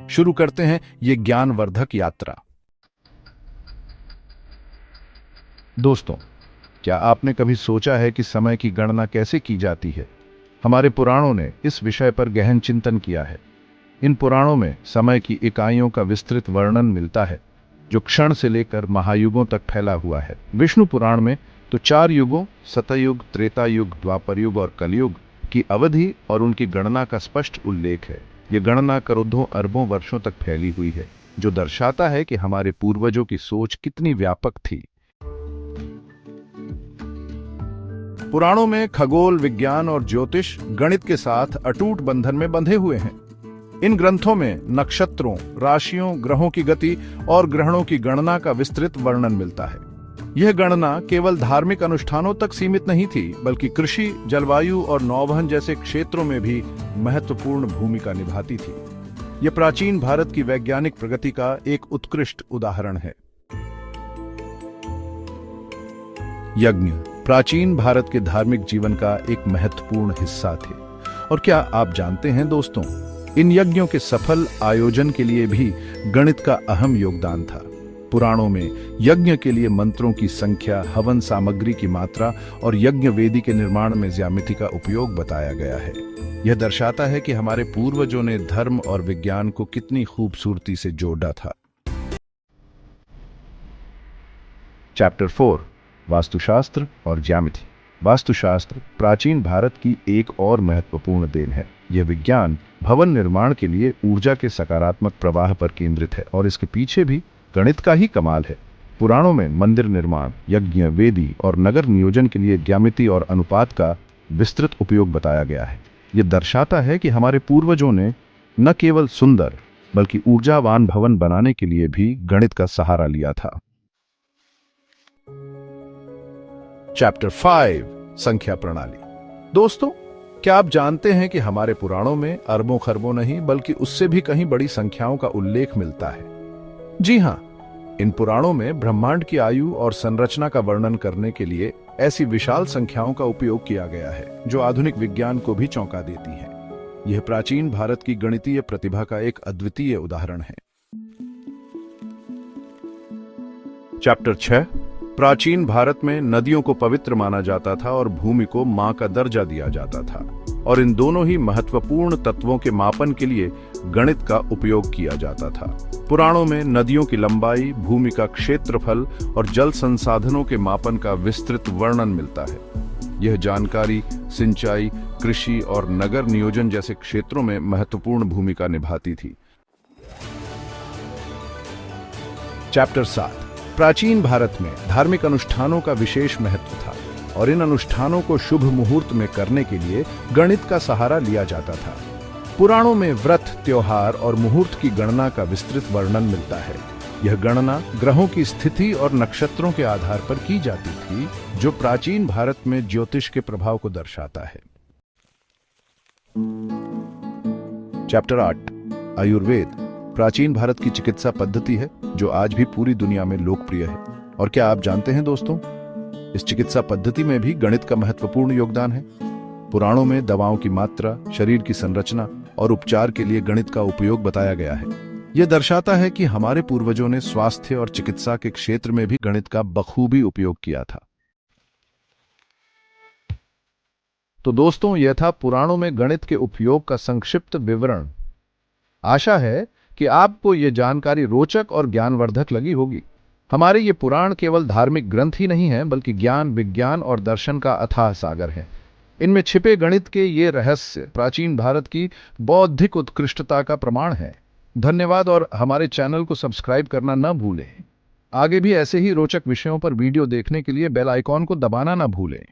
शुरू करते हैं ये ज्ञानवर्धक यात्रा। दोस्तों, क्या आपने कभी सोचा है कि समय की गणना कैसे की जाती है? हमारे पुराणों ने इस विषय पर गहन चिंतन किया है। इन पुराणों में समय की इकाइयों का विस्तृत वर्णन मिलता है, जो क्षण से लेकर महायुगों तक फैला हुआ है। विष्णु पुराण में तो 4 युगों सतयुग, त्रेता युग, द्वापर युग और कलयुग की अवधि और उनकी गणना का स्पष्ट उल्लेख है। ये गणना करोड़ों अरबों वर्षों तक फैली हुई है, जो दर्शाता है कि हमारे पूर्वजों की सोच कितनी व्यापक थी। पुराणों में खगोल विज्ञान और ज्योतिष गणित के साथ अटूट बंधन में बंधे हुए हैं। इन ग्रंथों में नक्षत्रों, राशियों, ग्रहों की गति और ग्रहणों की गणना का विस्तृत वर्णन मिलता है। यह गणना केवल धार्मिक अनुष्ठानों तक सीमित नहीं थी, बल्कि कृषि, जलवायु और नौवहन जैसे क्षेत्रों में भी महत्वपूर्ण भूमिका निभाती थी। यह प्राचीन भारत की वैज्ञानिक प्रगति का एक उत्कृष्ट उदाहरण है। यज्ञ प्राचीन भारत के धार्मिक जीवन का एक महत्वपूर्ण हिस्सा थे। और क्या आप जानते हैं दोस्तों, इन यज्ञों के सफल आयोजन के लिए भी गणित का अहम योगदान था। पुराणों में यज्ञ के लिए मंत्रों की संख्या, हवन सामग्री की मात्रा और यज्ञ वेदी के निर्माण में ज्यामिति का उपयोग बताया गया है। यह दर्शाता है कि हमारे पूर्वजों ने धर्म और विज्ञान को कितनी खूबसूरती से जोड़ा था। चैप्टर 4, वास्तुशास्त्र और ज्यामिति। वास्तुशास्त्र प्राचीन भारत की एक और महत्वपूर्ण देन है। यह विज्ञान भवन निर्माण के लिए ऊर्जा के सकारात्मक प्रवाह पर केंद्रित है और इसके पीछे भी गणित का ही कमाल है। पुराणों में मंदिर निर्माण, यज्ञ वेदी और नगर नियोजन के लिए ज्यामिति और अनुपात का विस्तृत उपयोग बताया गया है। यह दर्शाता है कि हमारे पूर्वजों ने न केवल सुंदर बल्कि ऊर्जावान भवन बनाने के लिए भी गणित का सहारा लिया था। चैप्टर 5, संख्या प्रणाली। दोस्तों, क्या आप जानते हैं कि हमारे पुराणों में अरबों खरबों नहीं बल्कि उससे भी कहीं बड़ी संख्याओं का उल्लेख मिलता है? जी हां, इन पुराणों में ब्रह्मांड की आयु और संरचना का वर्णन करने के लिए ऐसी विशाल संख्याओं का उपयोग किया गया है, जो आधुनिक विज्ञान को भी चौंका देती हैं। यह प्राचीन भारत की गणितीय प्रतिभा का एक अद्वितीय उदाहरण है। चैप्टर 6, प्राचीन भारत में नदियों को पवित्र माना जाता था और भूमि को मां का दर्जा दिया जाता था, और इन दोनों ही महत्वपूर्ण तत्वों के मापन के लिए गणित का उपयोग किया जाता था। पुराणों में नदियों की लंबाई, भूमि का क्षेत्रफल और जल संसाधनों के मापन का विस्तृत वर्णन मिलता है। यह जानकारी सिंचाई, कृषि और नगर नियोजन जैसे क्षेत्रों में महत्वपूर्ण भूमिका निभाती थी। चैप्टर 7, प्राचीन भारत में धार्मिक अनुष्ठानों का विशेष महत्व था और इन अनुष्ठानों को शुभ मुहूर्त में करने के लिए गणित का सहारा लिया जाता था। पुराणों में व्रत, त्योहार और मुहूर्त की गणना का विस्तृत वर्णन मिलता है। यह गणना ग्रहों की स्थिति और नक्षत्रों के आधार पर की जाती थी, जो प्राचीन भारत में ज्योतिष के प्रभाव को दर्शाता है। चैप्टर 8, आयुर्वेद प्राचीन भारत की चिकित्सा पद्धति है, जो आज भी पूरी दुनिया में लोकप्रिय है। और क्या आप जानते हैं दोस्तों, इस चिकित्सा पद्धति में भी गणित का महत्वपूर्ण योगदान है। पुराणों में दवाओं की मात्रा, शरीर की संरचना और उपचार के लिए गणित का उपयोग बताया गया है। यह दर्शाता है कि हमारे पूर्वजों ने स्वास्थ्य और चिकित्सा के क्षेत्र में भी गणित का बखूबी उपयोग किया था। तो दोस्तों, यह था पुराणों में गणित के उपयोग का संक्षिप्त विवरण। आशा है कि आपको यह जानकारी रोचक और ज्ञानवर्धक लगी होगी। हमारे ये पुराण केवल धार्मिक ग्रंथ ही नहीं हैं, बल्कि ज्ञान, विज्ञान और दर्शन का अथाह सागर है। इनमें छिपे गणित के ये रहस्य प्राचीन भारत की बौद्धिक उत्कृष्टता का प्रमाण है। धन्यवाद, और हमारे चैनल को सब्सक्राइब करना न भूलें। आगे भी ऐसे ही रोचक विषयों पर वीडियो देखने के लिए बेल आइकॉन को दबाना न भूलें।